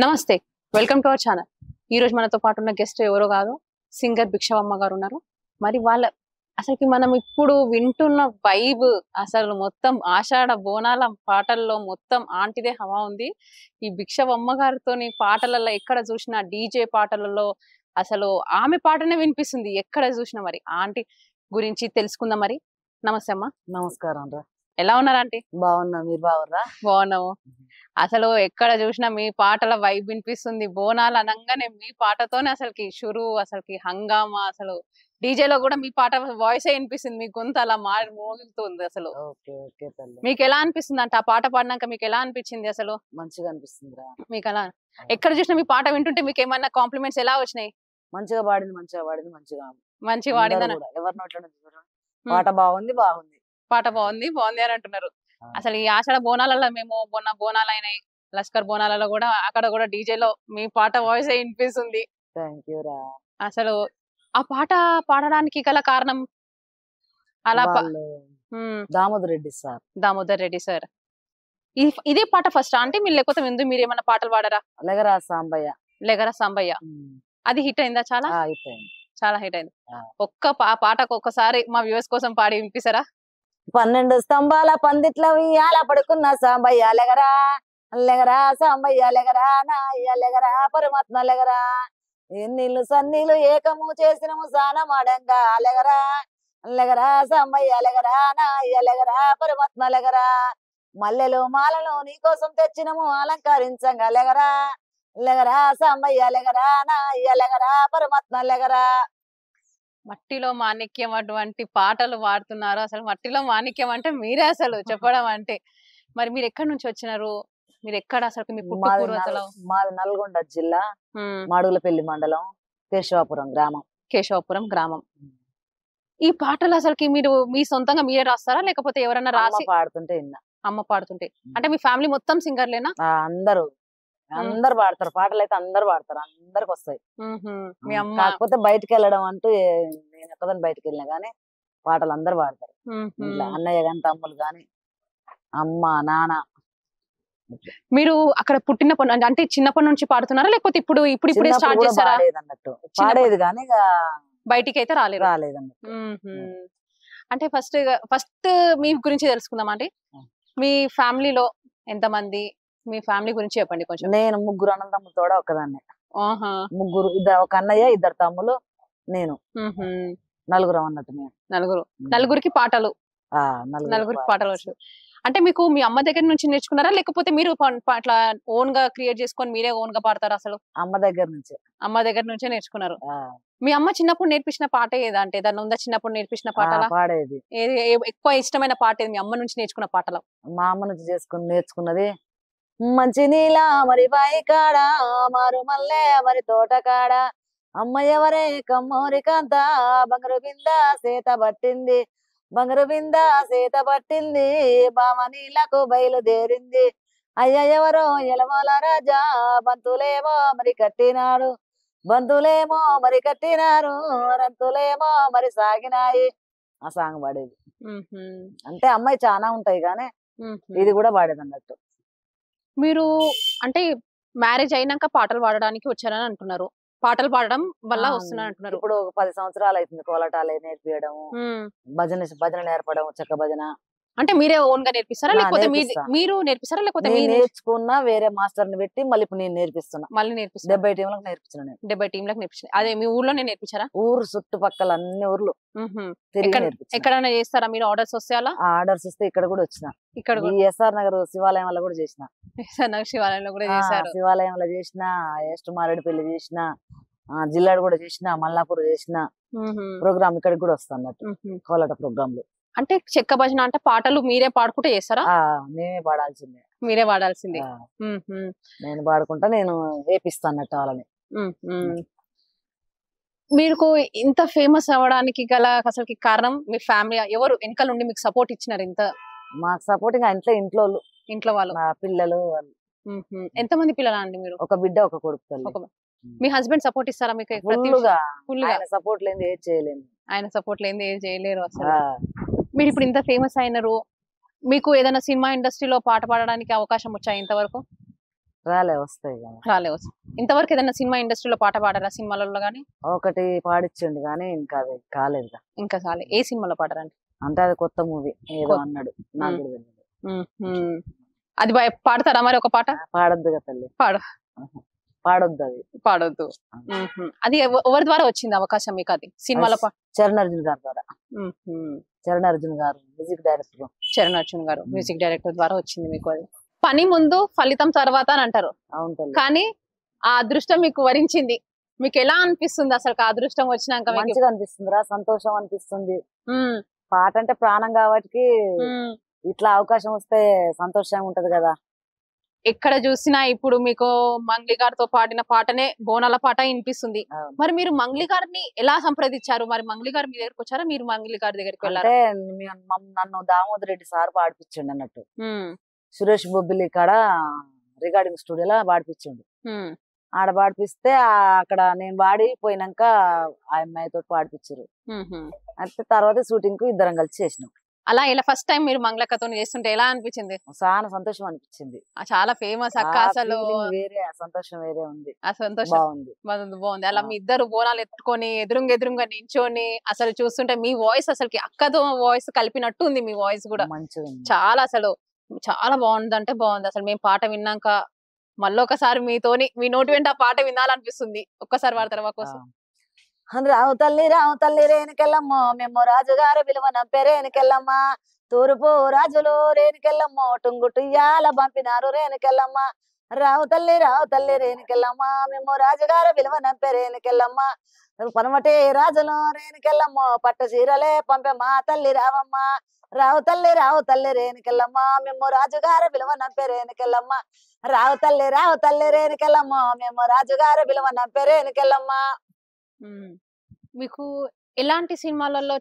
నమస్తే, welcome to our channel. ఈ రోజు మనతో పాటు ఉన్న గెస్ట్ ఎవరో కాదు, సింగర్ భిక్షవమ్మ గారు ఉన్నారు. మరి అసలుకి మనం ఇప్పుడు వింటున్న వైబ్ అసలు మొత్తం ఆషాఢ బోనాల పాటల్లో మొత్తం ఆంటీదే హవా ఉంది. ఈ భిక్షవమ్మ గారితోని పాటలలో ఎక్కడ చూసినా డీజే పాటలలో అసలు ఆమె పాటనే వినిపిస్తుంది ఎక్కడ చూసినా. మరి ఆంటీ గురించి తెలుసుకుందాం. మరి నమస్తే అమ్మ. నమస్కారం రా. ఎలా ఉన్నారు ఆంటీ? బాగున్నా, మీరు బాగుర్రా? బాగున్నాము. అసలు ఎక్కడ చూసినా మీ పాటల వైబ్ వినిపిస్తుంది. బోనాలు అనగానే మీ పాటతోనే అసలుకి షురు, అసలుకి హంగామా, అసలు డీజేలో కూడా మీ పాట వాయిస్ వినిపిస్తుంది. మీ గొంతు అలా మోగుతుంది. అసలు మీకు ఎలా అనిపిస్తుంది అంటే ఆ పాట పాడినాక మీకు ఎలా అనిపించింది? అసలు మంచిగా అనిపిస్తుంది రా. మీకు అలా ఎక్కడ చూసినా మీ పాట వింటుంటే మీకు ఏమన్నా కాంప్లిమెంట్స్ ఎలా వచ్చినాయి? మంచిగా పాడింది, మంచిగా పాడింది, మంచిగా పాడిందని ఎవరి నోట్ల పాట బాగుంది, పాట బాగుంది బాగుంది అని అంటున్నారు. అసలు ఈ ఆషాఢ బోనాలలో మేము మొన్న బోనాలు అయినాయి, లష్కర్ బోనాలలో కూడా అక్కడ కూడా డీజేలో మీ పాట వాయిస్ వినిపిస్తుంది. అసలు ఆ పాట పాడడానికి గల కారణం అలా దామోదర్ రెడ్డి సార్ ఇదే పాట ఫస్ట్ అంటే మీరు, లేకపోతే ముందు మీరు ఏమన్నా పాటలు పాడరా? లెగరా సాంబయ్య అది హిట్ అయిందా? చాలా హిట్ అయింది. పాటకు ఒక్కసారి మా వ్యూవర్స్ కోసం పాడి వినిపిస్తారా? 12 స్తంభాల పందిట్ల ఉయ్యాల పడుకున్న సాంబయ్య లెగరా, లెగరా సాంబయ్య లెగరా, నాయ్య లెగరా, పరమాత్మ లెగరా, ఎన్నిళ్ళు సన్నీళ్ళు ఏకము చేసినము సానమాడంగా లెగరా, లెగరా సాంబయ్య లెగరా, నాయ్య లెగరా, పరమాత్మ లెగరా, మల్లెలు మాలను నీకోసం తెచ్చినము అలంకరించంగా లెగరా, లెగరా సాంబయ్య లెగరా, నాయ్య లెగరా, పరమాత్మ లెగరా. మట్టిలో మాణిక్యం అటువంటి పాటలు పాడుతున్నారు. అసలు మట్టిలో మాణిక్యం అంటే మీరే అసలు చెప్పడం అంటే. మరి మీరు ఎక్కడి నుంచి వచ్చినారు? మీరు ఎక్కడ అసలు మీ పుట్టుకూరు? మాది నల్గొండ జిల్లా, మాడుగులపల్లి మండలం, కేశవాపురం గ్రామం. ఈ పాటలు అసలుకి మీరు మీ సొంతంగా మీరే రాస్తారా, లేకపోతే ఎవరైనా రాసి పాడుతుంటే? అమ్మ పాడుతుంటే. అంటే మీ ఫ్యామిలీ మొత్తం సింగర్లేనా? అందరు పాడతారు పాటలు, అయితే అందరు పాడతారు, అందరికి వస్తాయి. కాకపోతే బయటకు వెళ్ళడం అంటూ నేను ఎక్కదని బయటకు వెళ్ళినా గానీ పాటలు అందరు పాడతారు. అన్నయ్య గాని, తమ్ములు గాని, అమ్మ నాన్న. మీరు అక్కడ పుట్టినప్పటి అంటే చిన్నప్పటి నుంచి పాడుతున్నారా, లేకపోతే ఇప్పుడు స్టార్ట్ చేస్తారా? అన్నట్టు పాడేది కానీ బయటికి అయితే రాలేదన్నట్టు. అంటే ఫస్ట్ మీ గురించి తెలుసుకుందాం అండి. మీ ఫ్యామిలీలో ఎంతమంది? మీ ఫ్యామిలీ గురించి చెప్పండి కొంచెం. నేను 3 అన్నదమ్ములు తోడ ఒక్కదాన్ని. 3, ఒక అన్నయ్య, 2 తమ్ములు, నేను, 4 అన్నట్టు. మేము నలుగురికి పాటలు. నలుగురికి పాటలు వచ్చు. అంటే మీకు మీ అమ్మ దగ్గర నుంచి నేర్చుకున్నారా, లేకపోతే మీరు అట్లా ఓన్ గా క్రియేట్ చేసుకొని మీరే ఓన్ గా పాడతారా? అసలు అమ్మ దగ్గర నుంచే నేర్చుకున్నారు. మీ అమ్మ చిన్నప్పుడు నేర్పించిన పాట ఏదంటే దాని ఉందా? చిన్నప్పుడు నేర్పించిన పాట పాడేది. ఎక్కువ ఇష్టమైన పాట ఏది మీ అమ్మ నుంచి నేర్చుకున్న పాటలో? మా అమ్మ నుంచి నేర్చుకున్నది మంచి నీలా మరి బాయి కాడ, మారు మల్లె మరి తోట కాడ, అమ్మ ఎవరే కమ్మోరి కాంత, బంగారు బింద సేత పట్టింది, బంగారు బింద సేత పట్టింది, బామ నీళ్ళకు బయలుదేరింది, అయ్య ఎవరో ఎలమాల రాజా, బంతులేమో మరి కట్టినాడు, బంతులేమో మరి కట్టినారు, రంతులేమో మరి సాగినాయి. ఆ సాంగ్ పాడేది. అంటే అమ్మాయి చాలా ఉంటాయి కానీ ఇది కూడా పాడేది అన్నట్టు. మీరు అంటే మ్యారేజ్ అయినాక పాటలు పాడడానికి వచ్చారని అంటున్నారు. పాటలు పాడడం వల్ల వస్తున్నాను అంటున్నారు. ఇప్పుడు 10 సంవత్సరాలు అవుతుంది కోలటాలే నేర్పియడము, భజన నేర్పడం, చెక్క భజన. అంటే మీరే ఓన్ గా నేర్పిస్తారా, లేకపోతే మీరు నేర్పిస్తారా, లేకపోతే నేర్చుకున్నా వేరే మాస్టర్ ని పెట్టి మళ్ళీ ఇప్పుడు నేను నేర్పిస్తున్నా. 70 టీంలకు నేర్పించిన. 70 టీంలకు నేర్పించిన. అదే మీ ఊర్లోనే నేర్పించారా? ఊరు చుట్టుపక్కల అన్ని ఊర్లు ఎక్కడైనా చేస్తారా మీరు? ఆర్డర్స్ వస్తే అలా? ఆర్డర్స్ వస్తే ఇక్కడ కూడా వచ్చిన. ఇక్కడ ఎస్ఆర్ నగర్ శివాలయం వల్ల కూడా చేసిన. ఎస్ఆర్ నగర్ శివాలయంలో కూడా చేశారు. శివాలయంలో చేసిన, ఎస్ట్ మారేడుపల్లి చేసిన, జిల్లాడు కూడా చేసిన, మల్లాపూర్ చేసిన. ప్రోగ్రామ్ ఇక్కడికి కూడా వస్తా అన్నట్టు, కోలాట ప్రోగ్రాంలు. అంటే చెక్క భజన అంటే పాటలు మీరే పాడుకుంటే చేస్తారా? మేమే పాడాల్సిందే. మీరే పాడాల్సిందే. నేను పాడుకుంటా, నేను వేపిస్తా అన్నట్టు వాళ్ళని. మీకు ఇంత ఫేమస్ అవ్వడానికి గల అసలు కారణం మీ ఫ్యామిలీ? ఎవరు వెనకాల నుండి మీకు సపోర్ట్ ఇచ్చినారు? ఇంత మాకు సపోర్ట్ ఇంట్లో వాళ్ళు, పిల్లలు. ఎంతమంది పిల్లలు అండి మీరు? ఒక బిడ్డ, ఒక కొడుకు. మీ హస్బెండ్ సపోర్ట్ ఇస్తారా మీకు? సపోర్ట్ లేని ఏది చేయలేము. ఆయన సపోర్ట్ లేని ఏది చేయలేరు అసలు. మీరు ఇప్పుడు ఇంత ఫేమస్ అయినారు, మీకు ఏదైనా సినిమా ఇండస్ట్రీలో పాట పాడడానికి అవకాశం వచ్చాయి ఇంతవరకు? రాలే వస్తాయి కదా. రాలేవు. ఇంతవరకు ఏదైనా సినిమా ఇండస్ట్రీలో పాట పాడారా సినిమాలలో గానీ? ఒకటి పాడిచ్చిండు కానీ ఇంకా అది కాలేదు కదా. ఇంకా చాలే. ఏ సినిమాలో పాడరండి? అంటే అది కొత్త మూవీ ఏదో అన్నాడు, నాకు కూడా తెలియదు. అది పాడతారా మరి ఒక పాట? పాడొద్దు కదా తల్లి, పాడు. పాడొద్దు అది. పాడొద్దు. అది ఎవరి ద్వారా వచ్చింది అవకాశం మీకు? అది సినిమాలో చరణ్ అర్జున్ గారి ద్వారా. చరణ్ అర్జున్ గారు మ్యూజిక్ డైరెక్టర్. చరణ్ అర్జున్ గారు మ్యూజిక్ డైరెక్టర్ ద్వారా వచ్చింది మీకు. అది పని ముందు ఫలితం తర్వాత అని అంటారు. అవును. కానీ ఆ అదృష్టం మీకు వరించింది. మీకు ఎలా అనిపిస్తుంది అసలు ఆ అదృష్టం వచ్చినాక? మంచిగా అనిపిస్తుందిరా, సంతోషం అనిపిస్తుంది. పాట అంటే ప్రాణం కాబట్టి ఇట్లా అవకాశం వస్తే సంతోషంగా ఉంటది కదా. ఎక్కడ చూసినా ఇప్పుడు మీకు మంగ్లీ గారితో పాడిన పాటనే బోనాల పాట వినిపిస్తుంది. మరి మీరు మంగ్లీ గారిని ఎలా సంప్రదించారు? మరి మంగ్లీ గారు మీ దగ్గరకు వచ్చారా, మీరు మంగ్లీ గారి దగ్గరికి వెళ్ళారు? నన్ను దామోదర్ రెడ్డి సార్ పాడిపించండి అన్నట్టు. సురేష్ బొబ్బిలి కాడ రికార్డింగ్ స్టూడియోలో పాడిపించండు. ఆడ పాడిపిస్తే అక్కడ నేను పాడి పోయినాక ఆ అమ్మాయితో పాడిపించారు. అయితే తర్వాత షూటింగ్ కు ఇద్దరం కలిసి చేసినాం. అలా ఇలా ఫస్ట్ టైం మీరు మంగళక్కతో చేస్తుంటే ఎలా అనిపించింది? చాలా సంతోషం అనిపించింది. చాలా ఫేమస్ అక్క, అసలు వేరే సంతోషం వేరే ఉంది. ఆ సంతోషం బాగుంది. అలా మీ ఇద్దరు బోనాలు ఎత్తుకొని ఎదురుగా నించొని అసలు చూస్తుంటే మీ వాయిస్ అసలు అక్కతో వాయిస్ కలిపినట్టు ఉంది. మీ వాయిస్ కూడా చాలా అసలు చాలా బాగుంది. అంటే బాగుంది అసలు. మేము పాట విన్నాక మళ్ళీ ఒకసారి మీ నోటి వెంట ఆ పాట వినాలనిపిస్తుంది. ఒక్కసారి వాడతారు మా కోసం? రావు తల్లి రేణుకెళ్ళమ్మో, మేము రాజుగారు విలువ నంపే రేణుకెళ్ళమ్మ. తూర్పు రాజులు రేణుకెళ్ళమ్మో, టుంగుటుయ్యాల పంపినారు రేణుకెళ్ళమ్మ. రావు తల్లి రేణుకెళ్ళమ్మ, మేము రాజుగారు విలువ నంపే రేణుకెళ్ళమ్మ. పనమటి రాజులు రేణుకెళ్ళమ్మో, పట్టు చీరలే పంపే మా తల్లి రావమ్మ. రావు తల్లి రేణుకెళ్ళమ్మ, మేము రాజుగారు విలువ నంపే రేణుకెళ్ళమ్మ. రావు తల్లి రేణుకెళ్ళమ్మో, మేము రాజుగారు విలువ నంపే రేణుకెళ్ళమ్మ. మీకు ఎలాంటి సినిమాలలో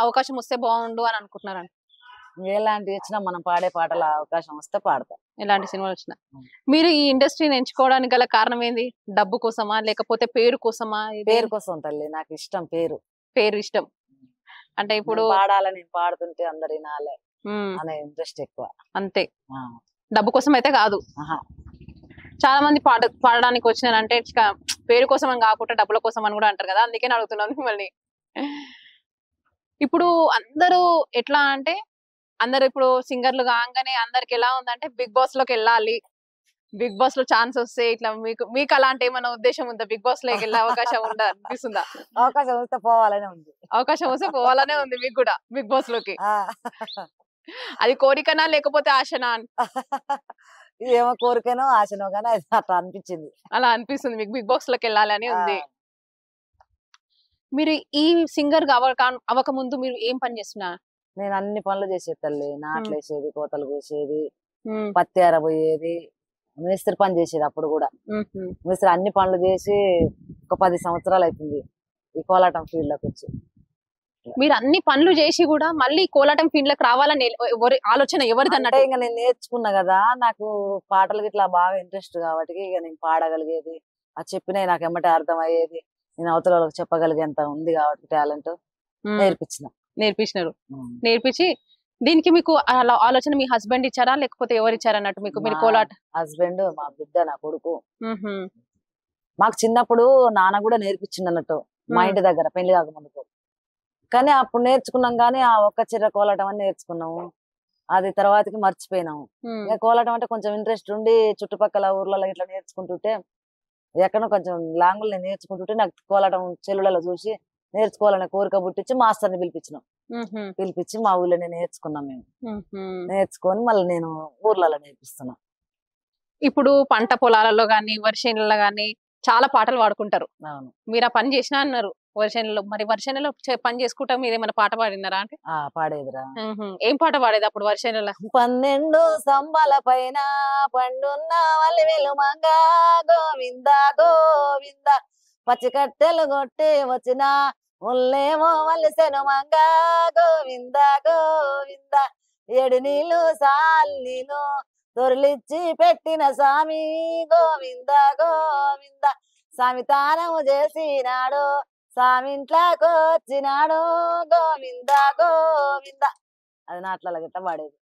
అవకాశం వస్తే బాగుండు అని అనుకుంటున్నారండి? ఎలాంటి వచ్చినా మనం పాడే పాటల అవకాశం వస్తే పాడతాం. ఎలాంటి సినిమాలు వచ్చినా. మీరు ఈ ఇండస్ట్రీని ఎంచుకోవడానికి గల కారణం ఏంది? డబ్బు కోసమా లేకపోతే పేరు కోసమా? పేరు కోసం తల్లి, నాకు ఇష్టం పేరు ఇష్టం. అంటే ఇప్పుడు పాడాలని పాడుతుంటే అందరు వినాలి అనే ఇంట్రెస్ట్ ఎక్కువ. అంతే, డబ్బు కోసం అయితే కాదు. చాలా మంది పాడడానికి వచ్చినారంటే పేరు కోసం అని కాకుండా డబ్బుల కోసం అని కూడా అంటారు కదా. అందుకే అడుగుతున్నాను మిమ్మల్ని. ఇప్పుడు అందరూ ఎట్లా అంటే అందరు ఇప్పుడు సింగర్లు కాగానే అందరికి ఎలా ఉందంటే బిగ్ బాస్ లోకి వెళ్ళాలి, బిగ్ బాస్ లో ఛాన్స్ వస్తే ఇట్లా మీకు అలాంటి ఏమైనా ఉద్దేశం ఉందా? బిగ్ బాస్ లోకి వెళ్ళే అవకాశం అనిపిస్తుందా? అవకాశం వస్తే పోవాలనే ఉంది. అవకాశం వస్తే పోవాలనే ఉంది మీకు కూడా బిగ్ బాస్ లోకి. అది కోరికనా లేకపోతే ఆశనా? ఏమో కోరికనో ఆశనో కానీ అది అట్లా అనిపించింది. అలా అనిపిస్తుంది మీకు బిగ్ బాస్ లోకి వెళ్ళాలని ఉంది. మీరు ఈ సింగర్ అవ్వక ముందు మీరు ఏం పని చేస్తున్నా? నేను అన్ని పనులు చేసేది తల్లి. నాట్లు వేసేది, కోతలు కోసేది, పత్తి ఆరబోయేది, మేస్త్రి పని చేసేది. అప్పుడు కూడా మేస్త్రి అన్ని పనులు చేసి ఒక 10 సంవత్సరాలు అవుతుంది ఈ కోలాటం ఫీల్డ్ లోకి వచ్చి. మీరు అన్ని పనులు చేసి కూడా మళ్ళీ కోలాటం ఫీల్డ్ లోకి రావాలని ఆలోచన ఎవరిది అన్నట్టు? ఇంకా నేను నేర్చుకున్నా కదా, నాకు పాటలు ఇట్లా బాగా ఇంట్రెస్ట్ కాబట్టి ఇక నేను పాడగలిగేది, అది చెప్పినవి నాకు ఎమ్మటే అర్థమయ్యేది, నేను అవతల వాళ్ళకి చెప్పగలిగేంత ఉంది కాబట్టి టాలెంట్ నేర్పించినారు. నేర్పించి దీనికి మీకు ఆలోచన మీ హస్బెండ్ ఇచ్చారా లేకపోతే ఎవరు ఇచ్చారు అన్నట్టు మీకు? మీరు కోలాట హస్బెండ్, మా బిడ్డ, నా కొడుకు. మాకు చిన్నప్పుడు నాన్న కూడా నేర్పించింది అన్నట్టు మా ఇంటి దగ్గర పెళ్లి కాకముందుకు. కానీ అప్పుడు నేర్చుకున్నాం కానీ ఆ ఒక్క చిర్ర కోలాటం అని నేర్చుకున్నాము. అది తర్వాతకి మర్చిపోయినాము. ఇక కోలాటం అంటే కొంచెం ఇంట్రెస్ట్ ఉండి చుట్టుపక్కల ఊర్లలో ఇట్లా నేర్చుకుంటుంటే, ఎక్కడో కొంచెం లాంగ్లో నేర్చుకుంటుంటే నాకు కోలాటం చెల్లులలో చూసి నేర్చుకోవాలనే కోరిక పుట్టించి మాస్టర్ని పిలిపించి మా ఊళ్ళో నేర్చుకున్నాం. మేము నేర్చుకొని మళ్ళీ నేను ఊర్లలో నేర్పిస్తున్నా. ఇప్పుడు పంట పొలాలలో గాని వర్షంలో గాని చాలా పాటలు పాడుకుంటారు. మీరు ఆ పని చేసినా అన్నారు వర్షంలో. మరి వర్షంలో పని చేసుకుంటా మీరు ఏమైనా పాట పాడినారా? అంటే పాడేదిరా. ఏం పాట పాడేది అప్పుడు వర్షంలో? 12 స్తంభాల పైన పండున్న వల్లి వెలుమంగ గోవింద గోవింద, పచ్చి కట్టెలు కొట్టి వచ్చిన ఉల్లేమో వల్లిసెను మంగ గోవింద గోవింద, 7 నీళ్లు సాలీను తొరలిచ్చి పెట్టిన స్వామి గోవింద గోవింద, స్వామి తానము చేసినాడు స్వామి ఇంట్లోకి వచ్చినాడు గోవింద గోవింద. అది నాట్లలో గిట్లా పాడేది.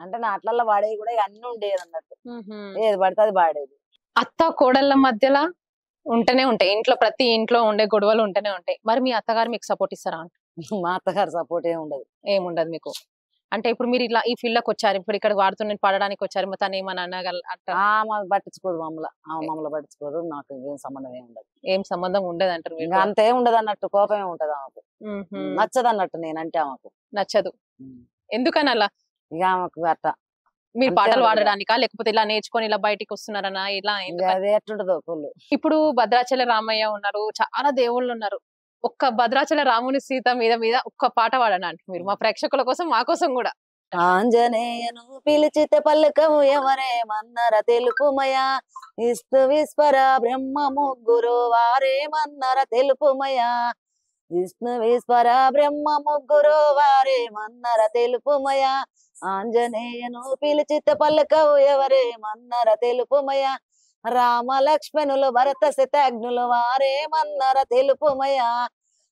అంటే నాట్లలో పాడేది కూడా అన్ని ఉండేది అన్నట్టు, ఏది పడితే అది పాడేది. అత్త కోడళ్ళ మధ్యలో ఉంటూనే ఉంటాయి. ఇంట్లో ప్రతి ఇంట్లో ఉండే గొడవలు ఉంటూనే ఉంటాయి. మరి మీ అత్తగారు మీకు సపోర్ట్ ఇస్తారా? మా అత్తగారు సపోర్ట్ ఏమి ఉండదు. ఏముండదు మీకు. అంటే ఇప్పుడు మీరు ఇట్లా ఈ ఫీల్డ్ లోకి వచ్చారు. ఇప్పుడు ఇక్కడ వాడుతున్న పాడడానికి వచ్చారు. మరి తను ఏమని అనగల అంటారు? ఆమె పట్టించుకోదు మమ్మల్ని. ఆమె మమ్మల్ని పట్టించుకోదు. నాకు ఏం సంబంధం ఏమి ఉండదు. ఏం సంబంధం ఉండదు అంటారు మీరు? ఇంకా అంతేం ఉండదు అన్నట్టు, కోపమే ఉంటది ఆమెకు. మ్హూ. నచ్చదు అన్నట్టు నేనంటే ఆమెకు. నచ్చదు. ఎందుకని అలా? ఇక ఆమెకు అట్ట మీరు అంతే పాటలు ఉంటది. పాడడానికా లేకపోతే ఇలా నేర్చుకొని ఇలా బయటికి వస్తున్నారనా? ఇలా ఇక ఎందుకని? అది ఎట్టుంటదో కొల్లు. ఇప్పుడు భద్రాచల రామయ్య ఉన్నారు, చాలా దేవుళ్ళు ఉన్నారు. ఒక్క భద్రాచల రాముని సీత మీద మీద ఒక్క పాట పాడనండి మీరు, మా ప్రేక్షకుల కోసం మా కోసం కూడా. ఆంజనేయను పిలిచితే పలుకము ఎవరేమన్నర తెలుపుమయా, ఇస్తు విస్వర బ్రహ్మ ముగ్గురు వారేమన్నర తెలుపుమయా, విష్ణు విస్వర బ్రహ్మ ముగ్గురు వారేమన్నర తెలుపుమయా, ఆంజనేయను పిలిచితే పలుకవు ఎవరేమన్నర తెలుపుమయా, రామ లక్ష్మణులు భరత శతాగ్నులు వారేమన్నర తెలుపుమయా,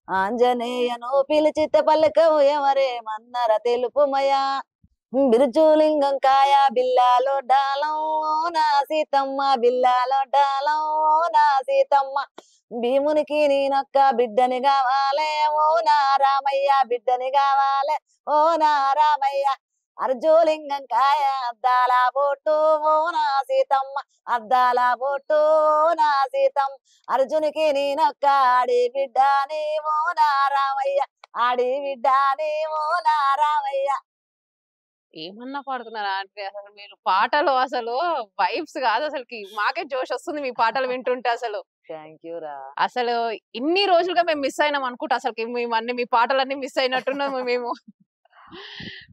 ఆంజనేయను పిలిచితే పలుకవు ఎవరేమన్నర తెలుపుమయా, బిరుజులింగం కాయ బిల్లాలో డాలం నా సీతమ్మ, బిల్లాలో డాలం నా సీతమ్మ, భీమునికి నేనొక్క బిడ్డని కావాలే ఓ నా రామయ్య, బిడ్డని కావాలే ఓ నా రామయ్య, అర్జులింగం కాయ అద్దాల బొట్టు ఓ నా సీతమ్మ, అద్దాల బొట్టు ఓ నా సీతమ్మ, అర్జునికి నేనొక్క ఆడి బిడ్డని ఓ నా రామయ్య, ఆడి బిడ్డని ఓ నా రామయ్య. ఏమన్నా పాడుతున్నారా అంటే అసలు మీరు పాటలు అసలు వైబ్స్ కాదు అసలుకి, మాకే జోష్ వస్తుంది మీ పాటలు వింటుంటే. అసలు థ్యాంక్ యూ రా. అసలు ఇన్ని రోజులుగా మేము మిస్ అయినాం అనుకుంటా. అసలుకి మేము అన్ని మీ పాటలన్నీ మిస్ అయినట్టున్నాము మేము.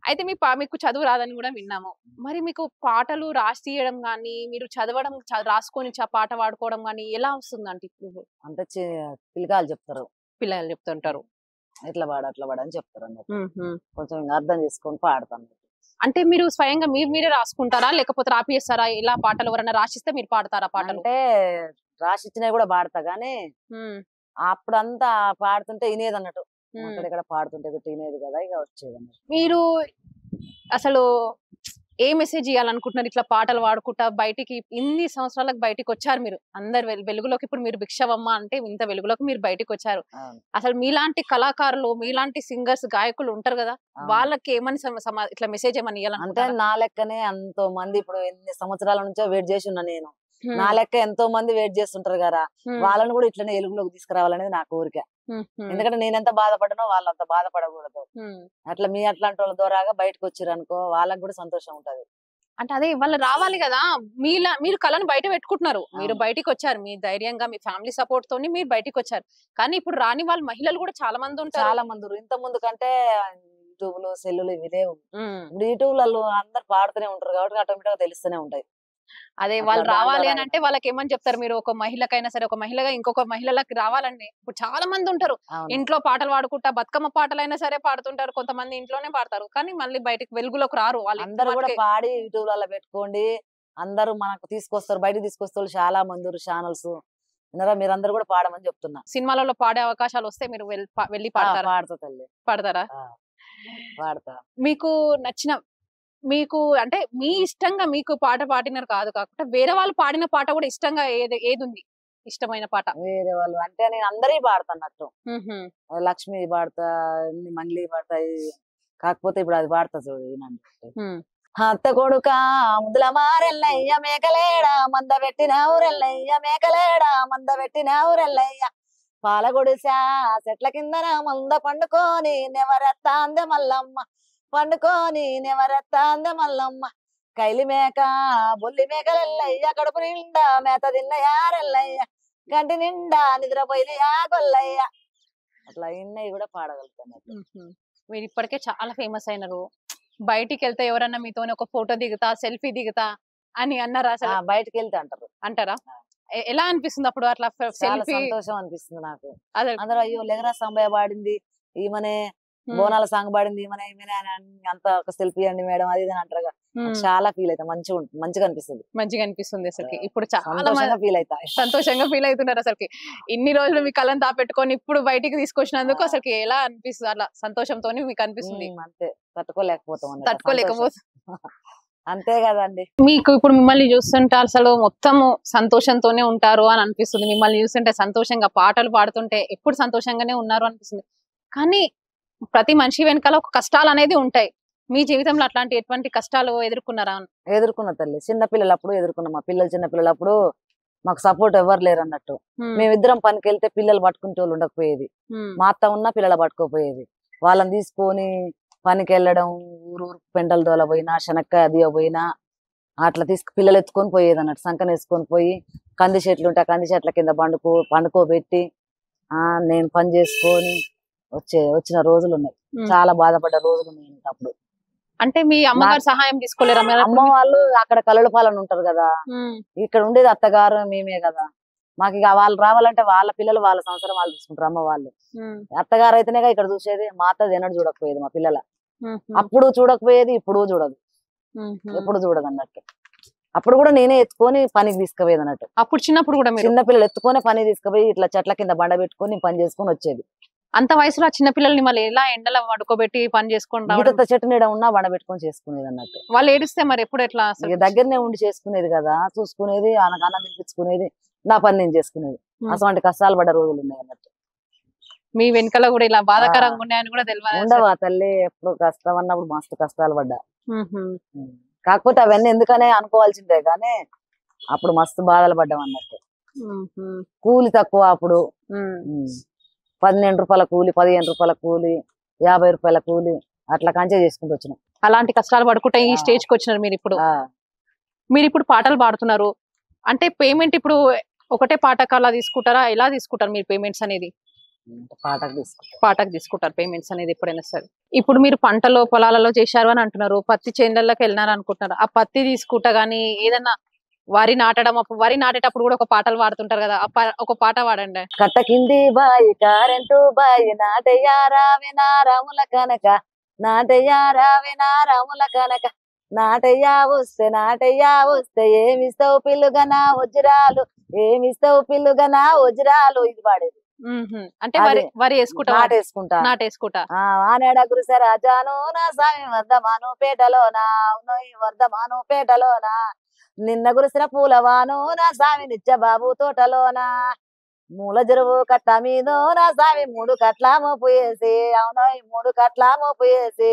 అయితే మీకు చదువు రాదని కూడా విన్నాము. మరి మీకు పాటలు రాసి తీయడం గానీ, మీరు చదవడం రాసుకొని పాట పాడుకోవడం గానీ ఎలా వస్తుందంటే? అంటే పిల్లకాయలు చెప్తారు, పిల్లలు చెప్తుంటారు ఇట్లా పాడు అట్లా పాడు అని చెప్తారు అన్నట్టు. మ్మ్. కొంచెం ఇంకా అర్థం చేసుకొని పాడతాను. అంటే మీరు స్వయంగా మీరే రాసుకుంటారా లేకపోతే రాపిస్తారా? ఇలా పాటలు ఎవరైనా రాసిస్తే మీరు పాడతారా పాటలు? అంటే రాసిచ్చినవి కూడా పాడతా గానీ మ్మ్. అప్పుడంతా పాడుతుంటే వినేది అన్నట్టు, మ్మ్. అక్కడిక్కడ పాడుతుంటే కూడా వినేది కదా, ఇక వచ్చేది అన్నట్టు. మీరు అసలు ఏ మెసేజ్ ఇవ్వాలనుకుంటున్నారు ఇట్లా పాటలు పాడుకుంటా బయటికి? ఇన్ని సంవత్సరాలకు బయటికి వచ్చారు మీరు, అందరు వెలుగులోకి. ఇప్పుడు మీరు భిక్షవమ్మ అంటే ఇంత వెలుగులోకి మీరు బయటికి వచ్చారు. అవును. అసలు మీలాంటి కళాకారులు, మీలాంటి సింగర్స్, గాయకులు ఉంటారు కదా, అవును. వాళ్ళకి ఏమని ఇట్లా మెసేజ్ ఏమని అంటే ఇవ్వాలనుకుంటారా? నా లెక్కనే ఎంతో మంది ఇప్పుడు ఎన్ని సంవత్సరాల నుంచో వెయిట్ చేసి ఉన్నా నేను. నా లెక్క ఎంతో మంది వెయిట్ చేస్తుంటారు కదా, వాళ్ళని కూడా ఇట్లనే వెలుగులోకి తీసుకురావాలనేది నా కోరిక. ఎందుకంటే నేనెంత బాధపడ్డానో వాళ్ళంత బాధపడకూడదు. అట్లా మీ అట్లాంటి వాళ్ళ ద్వారాగా బయటకు వచ్చారు అనుకో, వాళ్ళకి కూడా సంతోషం ఉంటది. అంటే అదే వాళ్ళు రావాలి కదా. మీరు కళను బయట పెట్టుకుంటున్నారు, మీరు అవును. బయటికి వచ్చారు, మీ ధైర్యంగా మీ ఫ్యామిలీ సపోర్ట్ తోని మీరు బయటికి వచ్చారు. కానీ ఇప్పుడు రాని వాళ్ళు మహిళలు కూడా చాలా మంది ఉంటారు. చాలా మంది ఉన్నారు. ఇంత ముందు కంటే యూట్యూబ్లు సెల్లులు ఇవి లేవు. ఉమ్. ఇప్పుడు యూట్యూబ్లలో అందరు పాడుతూనే ఉంటారు కాబట్టి ఆటోమేటిక్ గా తెలుస్తూనే ఉంటాయి. అదే అట్లా వాళ్ళు దాని రావాలి ద్వారా అని అంటే వాళ్ళకి ఏమని చెప్తారు మీరు? ఒక మహిళకైనా సరే, ఒక మహిళగా ఇంకొక మహిళలకు రావాలండి. ఇప్పుడు చాలా మంది ఉంటారు అవును. ఇంట్లో పాటలు పాడుకుంటా, బతుకమ్మ పాటలైనా సరే పాడుతుంటారు. కొంతమంది ఇంట్లోనే పాడతారు కానీ మళ్ళీ బయటికి వెలుగులోకి రారు. వాళ్ళు అందరూ కూడా పాడి యూట్యూబ్లలో పెట్టుకోండి, అందరూ మనకు తీసుకొస్తారు, బయటకు తీసుకొస్తారు. చాలా మంది ఛానల్స్ విన్నారా, మీరందరూ కూడా పాడమని చెప్తున్నా. సినిమాలలో పాడే అవకాశాలు వస్తే మీరు వెళ్ళి పాడతారా? పాడతా తల్లి, పాడతారా? పాడతా. మీకు నచ్చిన, మీకు అంటే మీ ఇష్టంగా మీకు పాట పాడినారు కాదు కాకుండా వేరే వాళ్ళు పాడిన పాట కూడా ఇష్టంగా ఏది ఉంది ఇష్టమైన పాట? వేరే వాళ్ళు అంటే నేను అందరి పాడతా అన్నట్టు. మ్హూ. లక్ష్మి పాడతా, మంగ్లీ పాడతా, కాకపోతే ఇప్పుడు అది పాడతా చూడు వినండి. మ్. అత్త కొడుక ముద్దుల మారెల్లయ్య మేకలేడా మంద పెట్టినావు రెల్లయ్య, మేకలేడా మంద పెట్టినావు రెల్లయ్య, పాల గుడిసా చెట్ల కిందన మంద పండుకొని నెవరెత్తాందే మల్లమ్మ, పండుకొని నెవరెత్తాందే మల్లమ్మ, కైలి మేక బొల్లి మేకలెల్లయ్య, కడుపు నిండా మేత తిన్నయారెల్లయ్య, గంటి నిండా నిద్రపోయి ఆ గొల్లయ్య. అట్లా ఇన్నవి కూడా పాడగలుగుతాను. మ్హూ. మీరు ఇప్పటికే చాలా ఫేమస్ అయినారు. బయటికి వెళ్తే ఎవరన్నా మీతోనే ఒక ఫోటో దిగుతా, సెల్ఫీ దిగుతా అని అన్నారా? అసలు బయటకు వెళ్తే అంటారు. అంటారా? ఎలా అనిపిస్తుంది అప్పుడు అట్లా చాలా సెల్ఫీ? సంతోషం అనిపిస్తుంది నాకు. అదే. అందరూ అయ్యో లెగరా సంబయ్య పాడింది ఈమెనే, బోనాల సాంగ్ పాడింది ఈమెనే ఈమెనే అని అంత ఒక సెల్ఫీ అండి మేడం అది ఇది అని అంటారు. చాలా ఫీల్ అవుతా, మంచిగా అనిపిస్తుంది, మంచిగా అనిపిస్తుంది. అసలుకి ఇప్పుడు చాలా సంతోషంగా ఫీల్ అవుతా. సంతోషంగా ఫీల్ అవుతున్నారు. అసలుకి ఇన్ని రోజులు మీ కళ్ళని దాపెట్టుకొని ఇప్పుడు బయటికి తీసుకొచ్చినందుకు అసలుకి ఎలా అనిపిస్తుంది? అట్లా సంతోషంతో మీకు అనిపిస్తుంది? అంతే, తట్టుకోలేకపోతాం. తట్టుకోలేకపోతుంది. అంతే కదండి. మీకు ఇప్పుడు మిమ్మల్ని చూస్తుంటే అసలు మొత్తము సంతోషంతోనే ఉంటారు అని అనిపిస్తుంది. మిమ్మల్ని చూస్తుంటే సంతోషంగా పాటలు పాడుతుంటే ఎప్పుడు సంతోషంగానే ఉన్నారు అనిపిస్తుంది. కానీ ప్రతి మనిషి వెనకాల ఒక కష్టాలు అనేది ఉంటాయి. మీ జీవితంలో అట్లాంటి ఎటువంటి కష్టాలు ఎదుర్కొన్నారా? ఎదుర్కొన్న తల్లి. చిన్న పిల్లలప్పుడు ఎదుర్కొన్నాం. మా పిల్లలు చిన్న పిల్లలప్పుడు మాకు సపోర్ట్ ఎవరు లేరు అన్నట్టు. మేమిద్దరం పనికి వెళ్తే పిల్లలు పట్టుకునే వాళ్ళు ఉండకపోయేది. మా అత్త ఉన్నా పిల్లలు పట్టుకోపోయేది. వాళ్ళని తీసుకొని పనికి వెళ్ళడం, ఊరు పెండల దోల పోయినా, శనక్కాయ అది పోయినా అట్లా పిల్లలు ఎత్తుకొని పోయేది అన్నట్టు. సంకన వేసుకొని పోయి కంది చెట్లు ఉంటే ఆ కంది చెట్ల కింద పండుకోబెట్టి నేను పని చేసుకొని వచ్చిన రోజులు ఉన్నాయి. చాలా బాధపడ్డ రోజులు ఉన్నాయి అప్పుడు. అంటే మీ అమ్మగారు సహాయం తీసుకోలేరా? అమ్మ వాళ్ళు అక్కడ కలల పాలన ఉంటారు కదా, ఇక్కడ ఉండేది అత్తగారు మేమే కదా. మాకు ఇక వాళ్ళు రావాలంటే వాళ్ళ పిల్లలు వాళ్ళ సంవత్సరం వాళ్ళు చూసుకుంటారు. అమ్మ వాళ్ళు అత్తగారు అయితేనే ఇక్కడ చూసేది. మా అత్త ఎన్నడూ చూడకపోయేది మా పిల్లల. అప్పుడు చూడకపోయేది, ఇప్పుడు చూడదు, ఎప్పుడు చూడదు అన్నట్టు. అప్పుడు కూడా నేనే ఎత్తుకొని పనికి తీసుకుపోయేది అన్నట్టు. అప్పుడు చిన్నప్పుడు కూడా చిన్న పిల్లలు ఎత్తుకొని పని తీసుకుపోయి ఇట్లా చెట్ల కింద బండ పెట్టుకొని పని చేసుకొని వచ్చేది. అంత వయసులో చిన్న పిల్లల్ని మళ్ళీ ఎలా ఎండలో పడుకోబెట్టి పని చేసుకుంటా చెట్టు నీడ ఉన్నా బండ పెట్టుకొని చేసుకునేది అన్నట్టు. వాళ్ళు ఏడిస్తే మరి ఎప్పుడు ఎట్లా? దగ్గరనే ఉండి చేసుకునేది కదా, చూసుకునేది, ఆనకు అన్నం తినిపించుకునేది, నా పని నేను చేసుకునేది. అసలు కష్టాలు పడ్డ రోజులు ఉన్నాయి అన్నట్టు. మీ వెనకాల కూడా ఇలా బాధాకరంగా ఉన్నాయని కూడా తెలియదు? ఉండవా తల్లి, ఎప్పుడు కష్టం అన్నప్పుడు మస్తు కష్టాలు పడ్డా. కాకపోతే అవన్నీ ఎందుకనే అనుకోవాల్సిందే కానీ అప్పుడు మస్తు బాధలు పడ్డాం అన్నట్టు. కూలి తక్కువ అప్పుడు. 12 రూపాయల కూలి, 15 రూపాయల కూలి, 50 రూపాయల కూలి అట్లా కంచే చేసుకుంటూ వచ్చినాం. అలాంటి కష్టాలు పడుకుంటే ఈ స్టేజ్ కి వచ్చినారు మీరు ఇప్పుడు పాటలు పాడుతున్నారు అంటే పేమెంట్ ఇప్పుడు ఒకటే పాటకు అలా తీసుకుంటారా? ఎలా తీసుకుంటారు మీరు పేమెంట్స్ అనేది? పాటకు తీసుకుంటారు పేమెంట్స్ అనేది ఎప్పుడైనా సరే. ఇప్పుడు మీరు పంటలో పొలాలలో చేశారు అని అంటున్నారు, పత్తి చేనులకి వెళ్ళినారు అనుకుంటున్నారు. ఆ పత్తి తీసుకుంటా గానీ ఏదన్నా వరి నాటడం, వరి నాటేటప్పుడు కూడా ఒక పాటలు పాడుతుంటారు కదా, ఒక పాట పాడండి. కట్ట కింది బాయి కరెంటు బాయి నాటయ్యారా వినారముల కనక, నాటయ్యారా వినారముల కనక, నాటయ్యా వస్తే ఏమిస్తావు పిల్లుగనా వజ్రాలు, ఏమిస్తావు పిల్లుగనా వజ్రాలు. ఇది పాడేది. అంటే వరి వేసుకుంటా నాటేసుకుంటా. ఆనేడ గురుసరాజాను నా స్వామి వర్ధమాను పేటలోనా, వర్ధమాను పేటలోనా, నిన్న గురిసిన పూలవాను నా స్వామి నిత్య బాబు తోటలోనా, మూల జరువు కట్ట మీదో నా స్వామి 3 కట్ల మోపు వేసి, అవునో 3 కట్ల మోపు వేసి,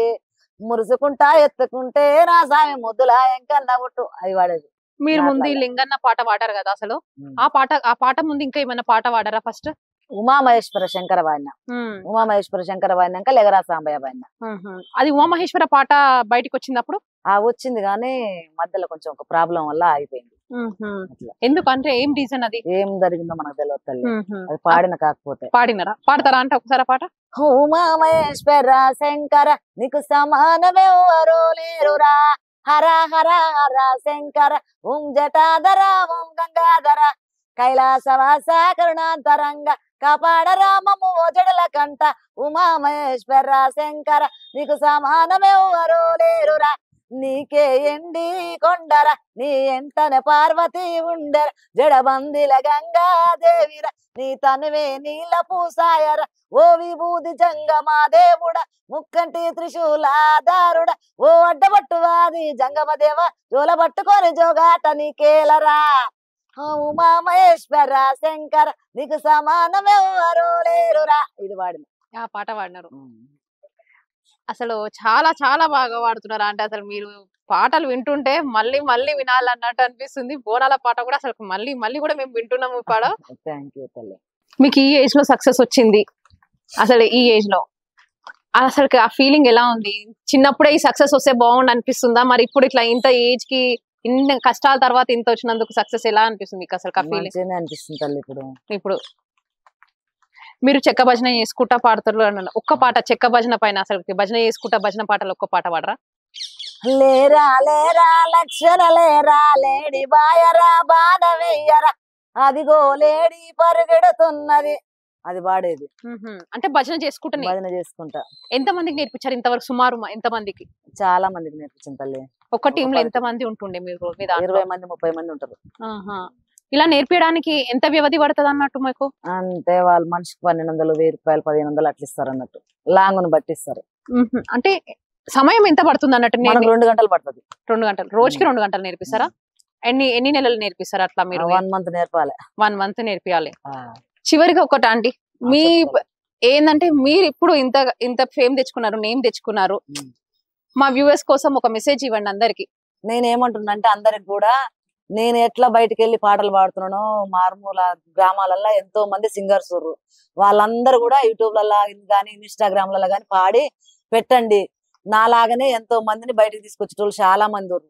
మురుసుకుంటా ఎత్తుకుంటే నా స్వామి ముద్దులా ఎంకన్న బుట్టు. అది వాడేది. మీరు ముందు లింగన్న పాట పాడారు కదా, అసలు ఆ పాట ముందు ఇంకా ఏమైనా పాట పాడారా? ఫస్ట్ ఉమామహేశ్వర శంకర వాడిన, ఉమామహేశ్వర శంకర వాడినాక లెగరా సాంబయ్య వాడిన. అది ఉమామహేశ్వర పాట బయటకు వచ్చినప్పుడు వచ్చింది కానీ మధ్యలో కొంచెం ఒక ప్రాబ్లం వల్ల ఆగిపోయింది. ఎందుకంటే ఏం రీజన్? అది ఏం జరిగిందో మనకు తెలియదు తల్లి. అది పాడిన కాకపోతే. పాడతారా అంటే ఒకసారి పాట? ఉమామహేశ్వర శంకర నీకు సమానమెవరూ లేరురా, హర హర హర శంకర ఓం జటాధర ఓం గంగాధర, కైలాసవాస కరుణాంతరంగ కాపాడరా మమ్ము ఓజడల కంట, ఉమామహేశ్వర శంకర నీకు సమానమెవరూ లేరురా, నీకే ఎండి కొండర నీ ఎంటన పార్వతి ఉండర, జడబందిల గంగాదేవిర నీ తనువే నీల పూసాయర, ఓ విభూది జంగమా దేవుడ ముక్కంటి త్రిశూలాధారుడ, ఓ అడ్డబట్టువాది జంగమదేవ జోల పట్టుకొని జోగాట నీకేలరా, ఉమామహేశ్వర శంకర నీకు సమానమెవరూ లేరురా. ఇది వాడిన. ఆ పాట పాడినారు. అసలు చాలా చాలా బాగా పాడుతున్నారు. అంటే అసలు మీరు పాటలు వింటుంటే మళ్ళీ మళ్ళీ వినాలన్నట్టు అనిపిస్తుంది. బోనాల పాట కూడా అసలు మళ్ళీ మళ్ళీ కూడా మేము వింటున్నాము పాట. మీకు ఈ ఏజ్ లో సక్సెస్ వచ్చింది, అసలు ఈ ఏజ్ లో అసలు ఆ ఫీలింగ్ ఎలా ఉంది? చిన్నప్పుడే ఈ సక్సెస్ వస్తే బాగుండు అనిపిస్తుందా? మరి ఇప్పుడు ఇట్లా ఇంత ఏజ్ కి ఇన్ని కష్టాల తర్వాత ఇంత వచ్చినందుకు సక్సెస్ ఎలా అనిపిస్తుంది మీకు? అసలు ఆ ఫీలింగ్ అనిపిస్తుంది. ఇప్పుడు మీరు చెక్క భజన చేసుకుంటా పాడతారు అన్న ఒక్క పాట చెక్క భజన పైన, అసలు భజన చేసుకుంటా భజన పాటలు ఒక్క పాట పాడరా? లేరా లేరా లక్షణ లేరా లేడి బాయరా బాధ వెయ్యరా, అదిగో లేడి పరుగెడుతున్నది. అది పాడేది. అంటే భజన చేసుకుంటా. ఎంత మందికి నేర్పించారు ఇంతవరకు? సుమారు ఎంత మందికి? చాలా మందికి నేర్పించింది తల్లి. ఒక టీమ్ లో ఎంత మంది ఉంటుండే మీరు? 20 మంది 30 మంది ఉంటారు. ఇలా నేర్పించడానికి ఎంత వ్యవధి పడుతుంది అన్నట్టు మీకు? అంటే వాళ్ళు మనిషికి 1200, 1000 రూపాయలు, 1500 అట్లా ఇస్తారు అన్నట్టు. లాంగ్ ను బట్టి ఇస్తారు. అంటే సమయం ఎంత పడుతుంది అన్నట్టు? మనకు 2 గంటలు పడుతుంది. 2 గంటలు, రోజుకి 2 గంటలు నేర్పిస్తారా? ఎన్ని నెలలు నేర్పిస్తారా అట్లా మీరు? 1 మంత్ నేర్పాలి. 1 మంత్ నేర్పియాలి. చివరిగా ఒకటి ఆంటీ, మీ ఏంటంటే మీరు ఇప్పుడు ఇంత ఫేమ్ తెచ్చుకున్నారు, నేమ్ తెచ్చుకున్నారు, మా వ్యూవర్స్ కోసం ఒక మెసేజ్ ఇవ్వండి అందరికి. నేనేమంటున్నా అంటే అందరికి కూడా, నేను ఎట్లా బయటకు వెళ్ళి పాటలు పాడుతున్నానో మారుమూల గ్రామాలలో ఎంతో మంది సింగర్స్ ఉర్రు, వాళ్ళందరూ కూడా యూట్యూబ్లలో కానీ ఇన్స్టాగ్రామ్లలో కానీ పాడి పెట్టండి. నాలాగానే ఎంతో మందిని బయటకు తీసుకొచ్చేటోళ్ళు చాలా మంది ఉర్రు.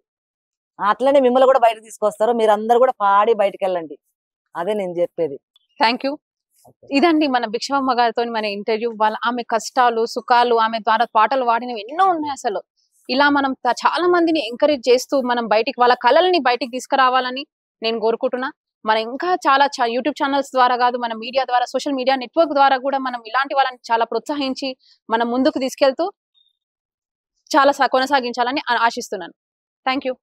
అట్లనే మిమ్మల్ని కూడా బయటకు తీసుకొస్తారు. మీరు అందరు కూడా పాడి బయటకు వెళ్ళండి. అదే నేను చెప్పేది. Thank you. ఇదండి మన భిక్షవమ్మ గారితో మన ఇంటర్వ్యూ. ఆమె కష్టాలు సుఖాలు, ఆమె ద్వారా పాటలు పాడినవి ఎన్నో ఉన్నాయి. అసలు ఇలా మనం చాలా మందిని ఎంకరేజ్ చేస్తూ మనం బయటికి వాళ్ళ కళల్ని బయటికి తీసుకురావాలని నేను కోరుకుంటున్నా. మనం ఇంకా చాలా యూట్యూబ్ ఛానల్స్ ద్వారా కాదు, మన మీడియా ద్వారా, సోషల్ మీడియా నెట్వర్క్ ద్వారా కూడా మనం ఇలాంటి వాళ్ళని చాలా ప్రోత్సహించి మనం ముందుకు తీసుకెళ్తూ చాలా కొనసాగించాలని ఆశిస్తున్నాను. Thank you.